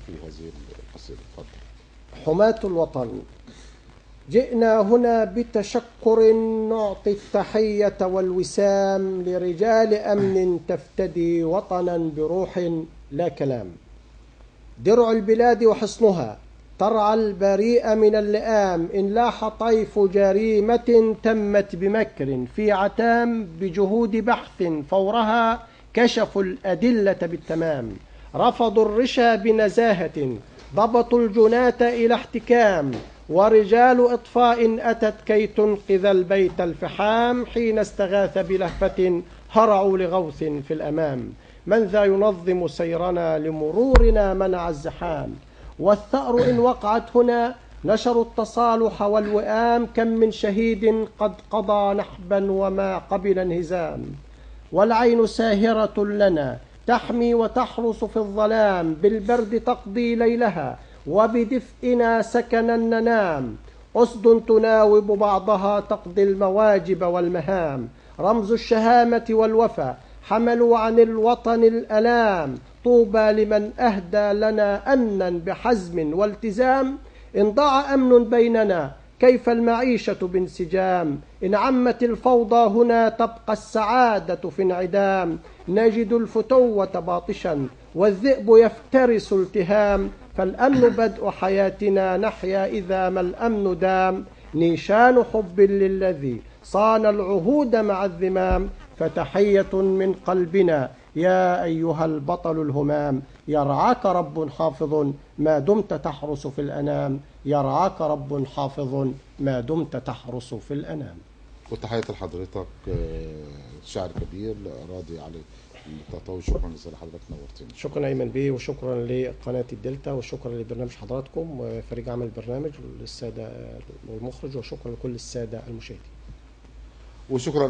في هذه القصيدة. تفضل. حماة الوطن. جئنا هنا بتشكر نعطي التحية والوسام لرجال أمن تفتدي وطنا بروح لا كلام. درع البلاد وحصنها ترعى البريء من اللئام، إن لاح طيف جريمة تمت بمكر في عتام، بجهود بحث فورها كشفوا الأدلة بالتمام. رفضوا الرشا بنزاهة ضبطوا الجناة إلى احتكام، ورجال إطفاء أتت كي تنقذ البيت الفحام، حين استغاث بلهفة هرعوا لغوث في الأمام. من ذا ينظم سيرنا لمرورنا منع الزحام، والثأر إن وقعت هنا نشروا التصالح والوئام، كم من شهيد قد قضى نحبا وما قبل انهزام. والعين ساهرة لنا تحمي وتحرس في الظلام، بالبرد تقضي ليلها وبدفئنا سكنا ننام. أسد تناوب بعضها تقضي المواجب والمهام، رمز الشهامة والوفا حملوا عن الوطن الألام. طوبى لمن أهدى لنا أمنا بحزم والتزام، إن ضاع أمن بيننا كيف المعيشة بانسجام. إن عمت الفوضى هنا تبقى السعادة في انعدام، نجد الفتوة باطشا والذئب يفترس التهام. فالأمن بدء حياتنا نحيا إذا ما الأمن دام، نيشان حب للذي صان العهود مع الذمام. فتحية من قلبنا يا أيها البطل الهمام، يرعاك رب حافظ ما دمت تحرس في الأنام، يرعاك رب حافظ ما دمت تحرس في الأنام. وتحياتي لحضرتك شاعر كبير راضي علي التطاوي. شكرا لحضرتك، نورتني. شكرا أيمن بيه، وشكرا لقناة الدلتا، وشكرا لبرنامج حضراتكم وفريق عمل البرنامج والسادة والمخرج، وشكرا لكل السادة المشاهدين. وشكرا